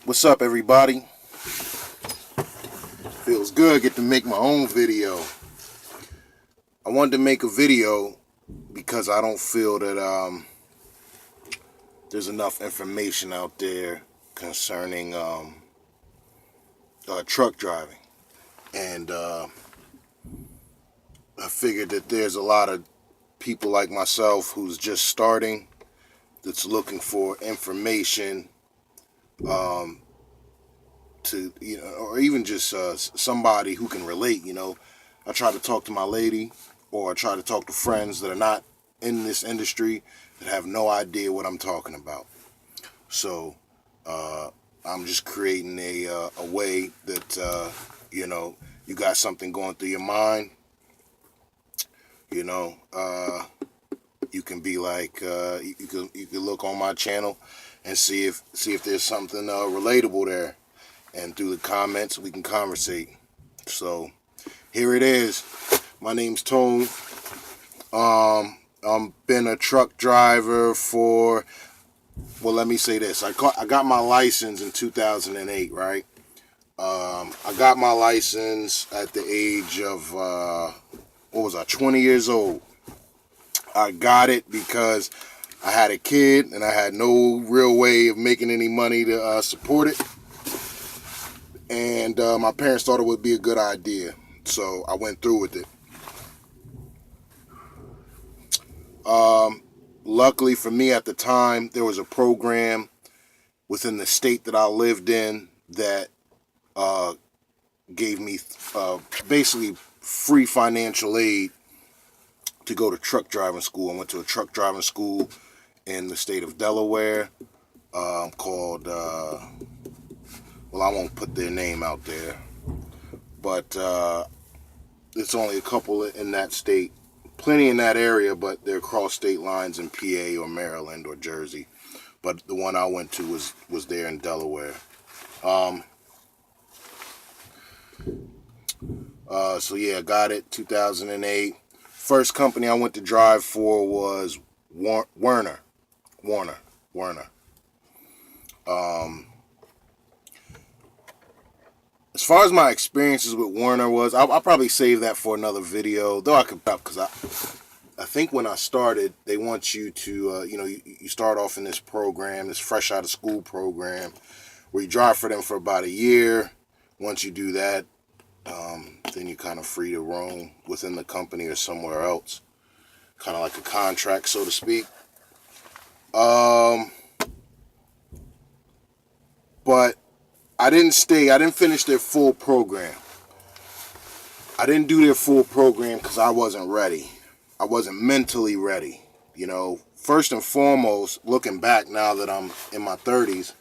What's up, everybody? Feels good get to make my own video. I wanted to make a video because I don't feel that there's enough information out there concerning truck driving, and I figured that there's a lot of people like myself who's just starting, that's looking for information, to or even just somebody who can relate. I try to talk to my lady, or I try to talk to friends that are not in this industry that have no idea what I'm talking about. So I'm just creating a way that you got something going through your mind. You know, you can be like you can look on my channel and see if there's something relatable there, and through the comments we can conversate. So here it is. My name's Tone. I've been a truck driver for, well, let me say this. I got my license in 2008, right? I got my license at the age of, 20 years old. I got it because I had a kid and I had no real way of making any money to support it. And my parents thought it would be a good idea. So I went through with it. Luckily for me at the time, there was a program within the state that I lived in that gave me basically free financial aid to go to truck driving school. I went to a truck driving school in the state of Delaware called, well, I won't put their name out there, but it's only a couple in that state. Plenty in that area, but they're across state lines in PA or Maryland or Jersey. But the one I went to was there in Delaware. So yeah, got it 2008. First company I went to drive for was Werner. As far as my experiences with Werner was, I'll probably save that for another video. Though I could, because I think when I started, they want you to, you start off in this program, this fresh out of school program, where you drive for them for about a year. Once you do that, then you're kind of free to roam within the company or somewhere else. Kind of like a contract, so to speak. But I didn't finish their full program. I didn't do their full program because I wasn't ready. I wasn't mentally ready. First and foremost, looking back now that I'm in my 30s,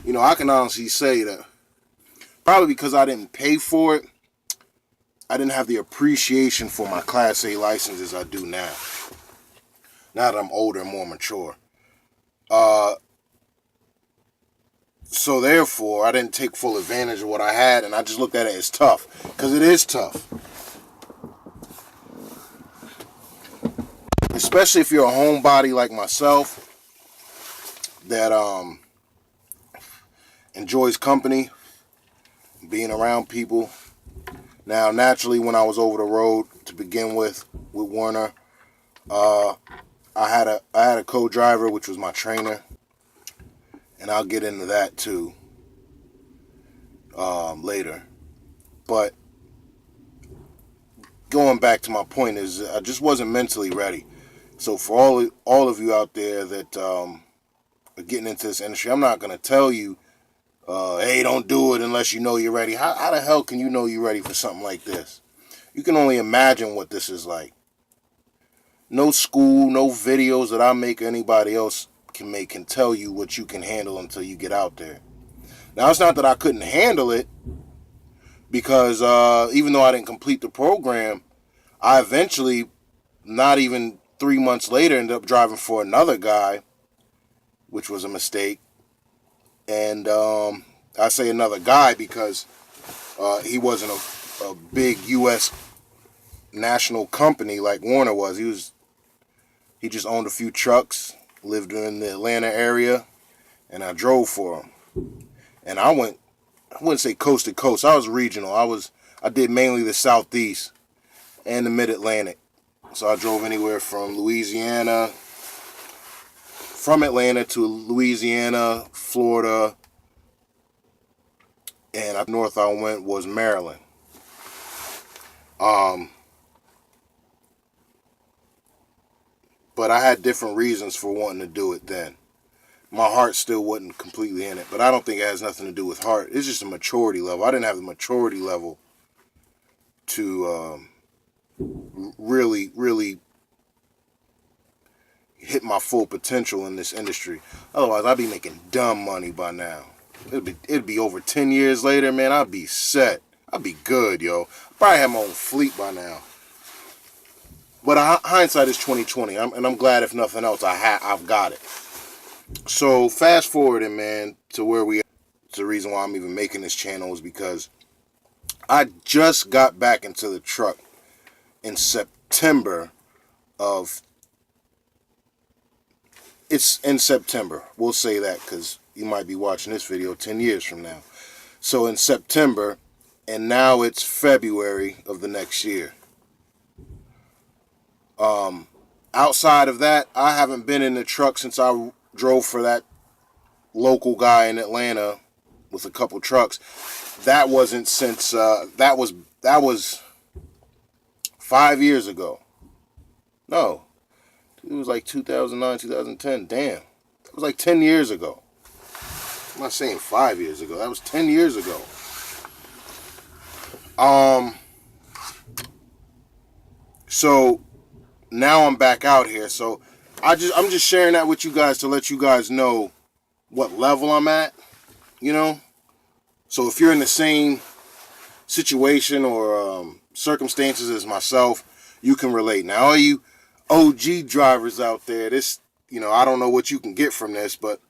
I can honestly say that probably because I didn't pay for it, I didn't have the appreciation for my Class A license as I do now. Now that I'm older and more mature. So therefore, I didn't take full advantage of what I had, and I just looked at it as tough, because it is tough. Especially if you're a homebody like myself that enjoys company, being around people. Now, naturally, when I was over the road to begin with Werner, I had a co-driver, which was my trainer, and I'll get into that too later. But going back to my point is, I just wasn't mentally ready. So for all of you out there that are getting into this industry, I'm not going to tell you, hey, don't do it unless you know you're ready. How the hell can you know you're ready for something like this? You can only imagine what this is like. No school, no videos that I make or anybody else can make can tell you what you can handle until you get out there. Now, it's not that I couldn't handle it, because even though I didn't complete the program, I eventually, not even 3 months later, ended up driving for another guy, which was a mistake. And I say another guy because he wasn't a big U.S. national company like Werner was. He just owned a few trucks, lived in the Atlanta area, and I drove for them. And I wouldn't say coast to coast. I was regional. I did mainly the Southeast and the Mid-Atlantic. So I drove anywhere from Atlanta to Louisiana, Florida, and up north I went was Maryland. But I had different reasons for wanting to do it then. My heart still wasn't completely in it, but I don't think it has nothing to do with heart. It's just a maturity level. I didn't have the maturity level to really, really hit my full potential in this industry. Otherwise, I'd be making dumb money by now. It'd be over 10 years later, man. I'd be set. I'd be good, yo. Probably have my own fleet by now. But hindsight is 2020, and I'm glad if nothing else, I've got it. So fast forwarding, man, to where we are. It's the reason why I'm even making this channel is because I just got back into the truck in September of. It's in September. We'll say that because you might be watching this video 10 years from now. So in September, and now it's February of the next year. Outside of that, I haven't been in the truck since I drove for that local guy in Atlanta with a couple trucks. That wasn't since that was 5 years ago. No, it was like 2009, 2010. Damn, that was like 10 years ago. I'm not saying 5 years ago. That was 10 years ago. So now I'm back out here. So I'm just sharing that with you guys to let you guys know what level I'm at, you know? So if you're in the same situation or circumstances as myself, you can relate. Now, all you OG drivers out there, I don't know what you can get from this, but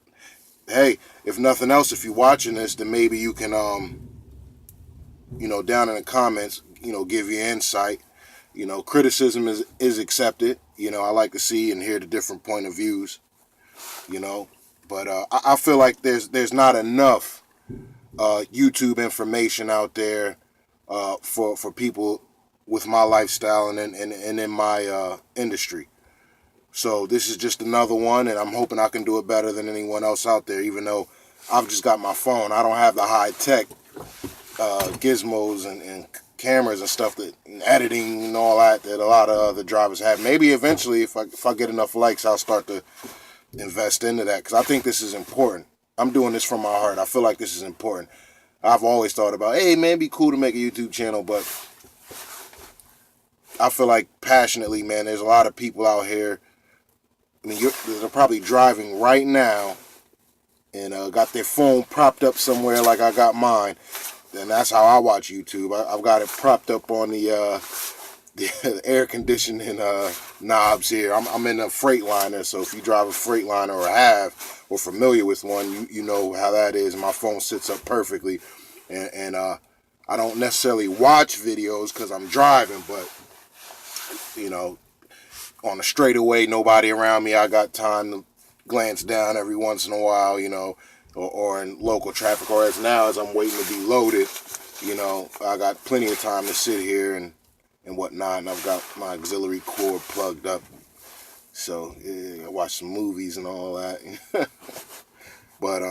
hey, if nothing else, if you're watching this, then maybe you can, down in the comments, give you insight. Criticism is accepted. I like to see and hear the different point of views, but I feel like there's not enough YouTube information out there for people with my lifestyle and in my industry. So this is just another one, and I'm hoping I can do it better than anyone else out there, even though I've just got my phone. I don't have the high-tech gizmos and cameras and stuff and editing and all that a lot of other drivers have. Maybe eventually, if I get enough likes, I'll start to invest into that, because I think this is important. I'm doing this from my heart. I feel like this is important. I've always thought about, hey, man, it'd be cool to make a YouTube channel, but I feel like passionately, man, there's a lot of people out here. I mean, they're probably driving right now and got their phone propped up somewhere like I got mine. And that's how I watch YouTube. I've got it propped up on the air conditioning knobs here. I'm in a Freightliner, so if you drive a Freightliner or familiar with one, you know how that is. My phone sits up perfectly, and I don't necessarily watch videos because I'm driving, but on a straightaway, nobody around me, I got time to glance down every once in a while, or in local traffic, or as I'm waiting to be loaded, I got plenty of time to sit here and whatnot, and I've got my auxiliary cord plugged up, so yeah, I watch some movies and all that. But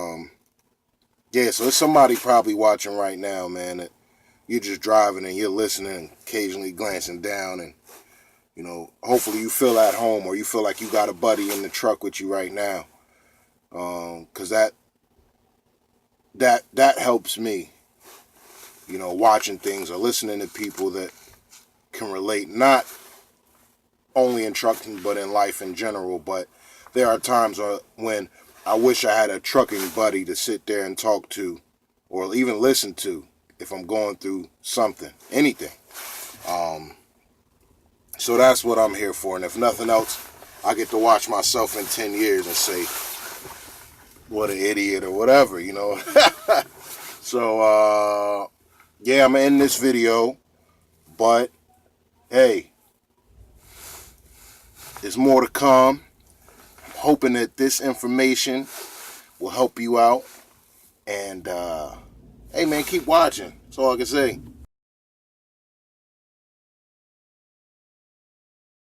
yeah, so there's somebody probably watching right now, man, that you're just driving and you're listening and occasionally glancing down, and hopefully you feel at home, or you feel like you got a buddy in the truck with you right now, because that helps me, watching things or listening to people that can relate, not only in trucking but in life in general. But there are times when I wish I had a trucking buddy to sit there and talk to, or even listen to, if I'm going through something, anything. So that's what I'm here for. And if nothing else, I get to watch myself in 10 years and say, what an idiot or whatever, So, yeah, I'm in this video. But, hey, there's more to come. I'm hoping that this information will help you out. And hey, man, keep watching. That's all I can say.